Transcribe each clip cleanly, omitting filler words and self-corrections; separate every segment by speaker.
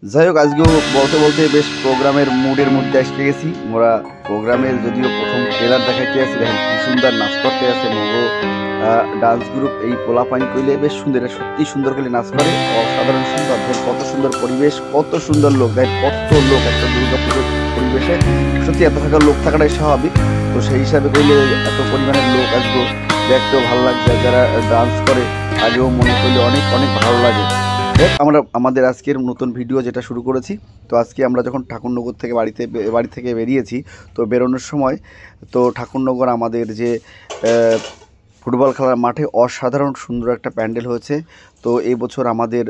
Speaker 1: যাই হোক, আজকেও বলতে বলতে বেশ প্রোগ্রামের মুডের মধ্যে আসতে গেছি। মোরা প্রোগ্রামের যদিও প্রথম ট্রেলার দেখাইতে আছি, দেখেন কি সুন্দর নাচ করতে আছে মগো ডান্স গ্রুপ। এই পোলা পানি কইলে বেশ সুন্দর, সত্যি সুন্দর করে নাচ করে, অসাধারণ সুন্দর। দেখেন কত সুন্দর পরিবেশ, কত সুন্দর লোক, দেখেন কত লোক একটা দুর্গা পুজোর পরিবেশে। সত্যি এত থাকার লোক থাকাটাই স্বাভাবিক, তো সেই হিসাবে কইলে এত পরিমাণের লোক আসবো, দেখতেও ভালো লাগছে। যারা ডান্স করে আগেও মনে করলে অনেক অনেক ভালো লাগে। আমরা আমাদের আজকের নতুন ভিডিও যেটা শুরু করেছি, তো আজকে আমরা যখন ঠাকুরনগর থেকে বাড়ি থেকে বেরিয়েছি, তো বেরোনোর সময় তো ঠাকুরনগর আমাদের যে ফুটবল খেলার মাঠে অসাধারণ সুন্দর একটা প্যান্ডেল হয়েছে। তো এই বছর আমাদের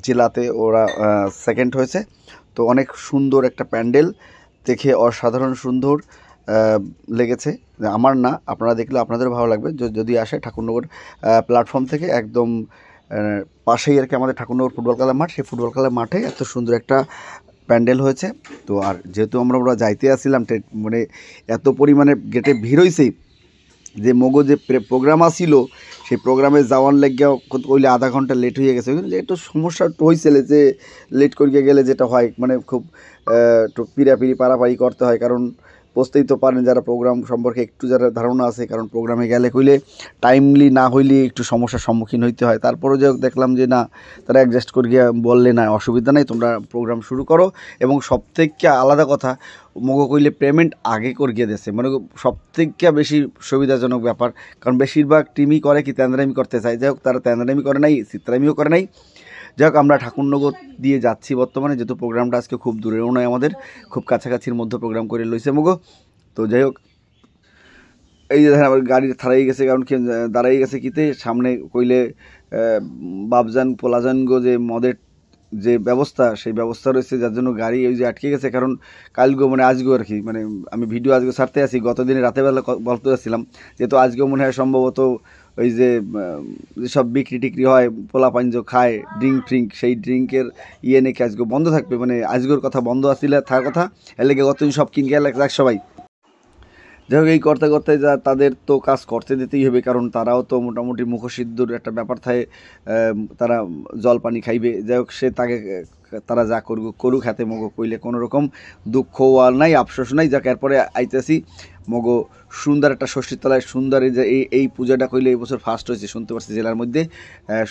Speaker 1: জেলাতে ওরা সেকেন্ড হয়েছে। তো অনেক সুন্দর একটা প্যান্ডেল, দেখে অসাধারণ সুন্দর লেগেছে। আমার না, আপনারা দেখলে আপনাদেরও ভালো লাগবে যদি আসে। ঠাকুরনগর প্ল্যাটফর্ম থেকে একদম পাশেই আর কি আমাদের ঠাকুরনগর ফুটবল খেলার মাঠ, সেই ফুটবল খেলার মাঠে এত সুন্দর একটা প্যান্ডেল হয়েছে। তো আর যেহেতু আমরা যাইতে আসছিলাম, মানে এত পরিমাণে গেটে ভিড় হয়েছে যে মগো যে প্রোগ্রাম আসছিল, সেই প্রোগ্রামে যাওয়ার লাগিয়া কইলে আধা ঘন্টা লেট হয়ে গেছে। যে একটু সমস্যা একটু হয়েছিল, যে লেট করিয়ে গেলে যেটা হয়, মানে খুব একটু পিড়াপিড়ি পারাপাড়ি করতে হয়। কারণ বুঝতেই তো পারেন যারা প্রোগ্রাম সম্পর্কে একটু যারা ধারণা আছে, কারণ প্রোগ্রামে গেলে কইলে টাইমলি না হইলে একটু সমস্যার সম্মুখীন হইতে হয়। তারপরেও যে দেখলাম যে না, তারা অ্যাডজাস্ট করিয়া বললে না অসুবিধা নেই, তোমরা প্রোগ্রাম শুরু করো। এবং সবথেকে আলাদা কথা, মগো কইলে পেমেন্ট আগে করিয়ে দিয়েছে, মানে সবথেকে বেশি সুবিধাজনক ব্যাপার। কারণ বেশিরভাগ টিমই করে কি তেন্দ্রামি করতে চায়, যাই হোক তারা তেন্দ্রামি করে নাই, চিত্রামিও করে নাই। যাই হোক, আমরা ঠাকুরনগর দিয়ে যাচ্ছি বর্তমানে, যেহেতু প্রোগ্রামটা আজকে খুব দূরেও নয়, আমাদের খুব কাছাকাছির মধ্যে প্রোগ্রাম করে লইছে মগো। তো যাই হোক, এই যে দেখেন আবার গাড়ি থারাই গেছে, কারণ কি দাঁড়াই গেছে কিতে সামনে কইলে বাবজান পোলাজানগো যে মদের যে ব্যবস্থা, সেই ব্যবস্থা রয়েছে, যার জন্য গাড়ি ওই যে আটকে গেছে। কারণ কালগো মানে আজকেও আর কি, মানে আমি ভিডিও আজকে ছাড়তে আসি, গতদিনে রাতেরবেলা বলতে যাচ্ছিলাম, যেহেতু আজকেও মনে হয় সম্ভবত ওই যে যেসব বিক্রি টিক্রি হয়, পোলা পাঞ্জ খায়, ড্রিঙ্ক, সেই ড্রিঙ্কের নাকি আজকে বন্ধ থাকবে, মানে আজকের কথা বন্ধ আসলে থাকার কথা, এর লেগে গতদিন সব কিনকে যাক সবাই। যাই হোক, এই করতে করতে যা তাদের তো কাজ করতে দিতেই হবে, কারণ তারাও তো মোটামুটি মুখসিদ্ধর একটা ব্যাপার থাকে, তারা জল পানি খাইবে। যাই হোক, তারা যা করুক হাতে মগো কইলে কোনো রকম দুঃখ আর নাই, আফসোস নাই। যাক, এরপরে আইতেছি মগো সুন্দর একটা ষষ্ঠীর তলায় সুন্দর যে এই পূজাটা কইলে এই বছর ফার্স্ট হয়েছে শুনতে পারছি জেলার মধ্যে।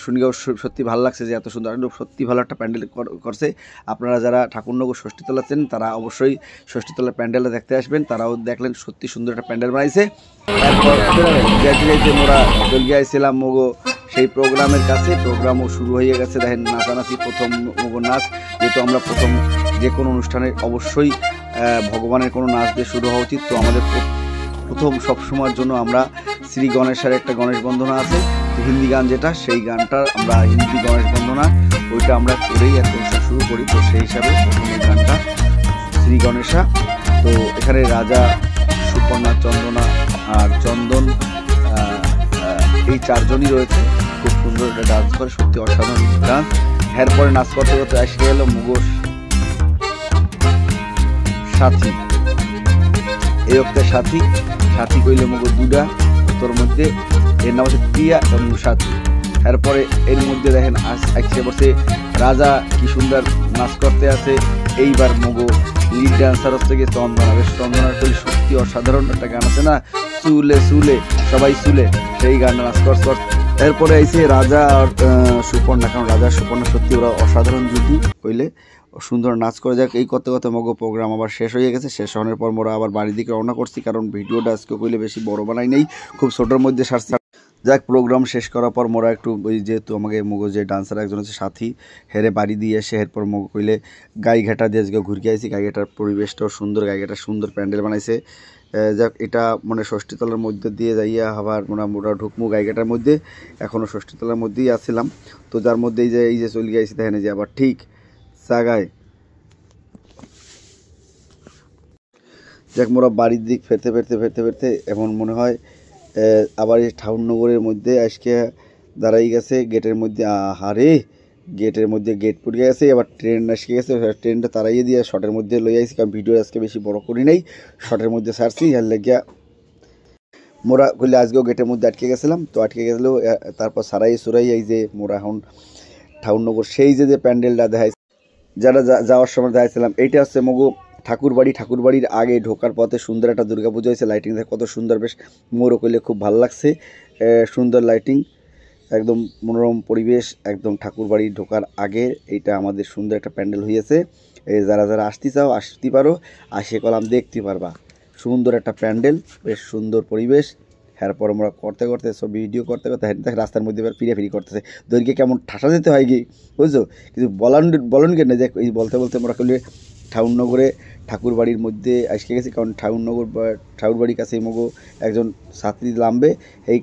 Speaker 1: শুনলেও সত্যি ভালো লাগছে যে এত সুন্দর, সত্যি ভালো একটা প্যান্ডেল করছে। আপনারা যারা ঠাকুরনগর ষষ্ঠীতলা চেন, তারা অবশ্যই ষষ্ঠীতলার প্যান্ডেলটা দেখতে আসবেন। তারাও দেখলেন সত্যি সুন্দর একটা প্যান্ডেল বানাইছে। তারপর যাইতে মোরা চলে আইছিলাম মগো সেই প্রোগ্রামের কাছে। প্রোগ্রামও শুরু হয়ে গেছে, দেখেন নাচানাচি, প্রথম মগো নাচ। যেহেতু আমরা প্রথম যে কোনো অনুষ্ঠানে অবশ্যই ভগবানের কোনো নাচ দিয়ে শুরু হওয়া উচিত, তো আমাদের প্রথম সবসময়ের জন্য আমরা শ্রী গণেশের একটা গণেশ বন্দনা আছে, হিন্দি গান যেটা, সেই গানটা আমরা হিন্দি গণেশ বন্দনা ওইটা আমরা করেই এক অনুষ্ঠান শুরু করি। তো সেই হিসাবে প্রথম এই গানটা শ্রী গণেশা। তো এখানে রাজা, সুপর্ণা, চন্দনা আর চন্দন, এই চারজনই রয়েছে। খুব সুন্দর একটা ডান্স করে, সত্যি অসাধারণ ডান্স। এরপরে নাচ করতে করতে আসে গেল মুগোশ সাথী। এই অক্টের সাথী কইলে মগো দুটা, তোর মধ্যে এর নাম হচ্ছে প্রিয়া এবং সাথী। এরপরে এর মধ্যে দেখেন আসছে বসে রাজা, কি সুন্দর নাচ করতে আছে। এইবার মগো লিড ডান্সার হচ্ছে গিয়ে চন্দনা। বেশ চন্দনার কইলে সত্যি অসাধারণ একটা গান আছে না, চুলে চুলে সবাই চুলে, সেই গানটা নাচ কর। এরপরে আইছে রাজা আর সুপর্ণা, কারণ রাজা সুপর্ণা সত্যি ওরা অসাধারণ জুটি কইলে সুন্দর নাচ করে। যাক, এই করতে করতে মগো প্রোগ্রাম আবার শেষ হয়ে গেছে। শেষ হওয়ার পর মোরা আবার বাড়ির দিকে রওনা করছি, কারণ ভিডিওটা আজকে কইলে বেশি বড় বানাই নেই, খুব ছোটোর মধ্যে সারছি। যাক, প্রোগ্রাম শেষ করার পর মোরা একটু ওই যেহেতু আমাকে মগো যে ডান্সার একজন আছে সাথী, হেরে বাড়ি দিয়ে এসে এরপর মগো কইলে গাইঘাটা দিয়ে আজকে ঘুরকে আইছি। গাইঘাটার পরিবেশটাও সুন্দর, গাইঘাটার সুন্দর প্যান্ডেল বানাইছে। যাক, এটা মানে ষষ্ঠীতলার মধ্যে দিয়ে যাইয়া আবার মোরা ঢুকমু গাইঘাটার মধ্যে। এখনও ষষ্ঠীতলার মধ্যেই আসছিলাম, তো যার মধ্যে এই যে চলে গিয়েছি, দেখেন যে আবার ঠিক জায়গায়। যাক, মোরা বাড়ির দিক ফেরতে এমন মনে হয় আবার এই ঠাকুরনগরের মধ্যে আজকে দাঁড়াই গেছে গেটের মধ্যে। আহারে, গেটের মধ্যে গেট পড়ে গেছে, আবার ট্রেন এসে গেছে। ট্রেনটা তাড়াইয়ে দিয়ে শর্টের মধ্যে লই আইছি, কারণ ভিডিও আজকে বেশি বড় করি নাই, শর্টের মধ্যে ছাড়ছি। এর লাগিয়া মোরা কইলে আজকেও গেটের মধ্যে আটকে গেছিলাম। তো আটকে গেলেও তারপর সারাই সুরাই এই যে মোরা এখন ঠাকুরনগর সেই যে প্যান্ডেলটা দেখাইছে, যারা যাওয়ার সময় যাইছিলাম। এইটা হচ্ছে মগো ঠাকুরবাড়ির আগে ঢোকার পথে সুন্দর একটা দুর্গাপুজো হয়েছে, লাইটিং কত সুন্দর, বেশ মোরও করলে খুব ভালো লাগছে। সুন্দর লাইটিং, একদম মনোরম পরিবেশ, একদম ঠাকুরবাড়ি ঢোকার আগে এইটা আমাদের সুন্দর একটা প্যান্ডেল হয়েছে। যারা যারা আসতে চাও আসতে পারো, আসে কলাম দেখতে পারবা। সুন্দর একটা প্যান্ডেল, বেশ সুন্দর পরিবেশ। এরপর আমরা করতে করতে সব ভিডিও করতে করতে রাস্তার মধ্যে এবার ফিরে করতেছে, দৈর্ঘ্যে কেমন ঠাসা যেতে হয় কি বুঝছো, কিন্তু বলন কেন যে এই বলতে বলতে আমরা করলে ঠাউননগরে ঠাকুরবাড়ির মধ্যে আসকে গেছি, কারণ ঠাকুরবাড়ির কাছে মগো একজন ছাত্রী নামবে, এই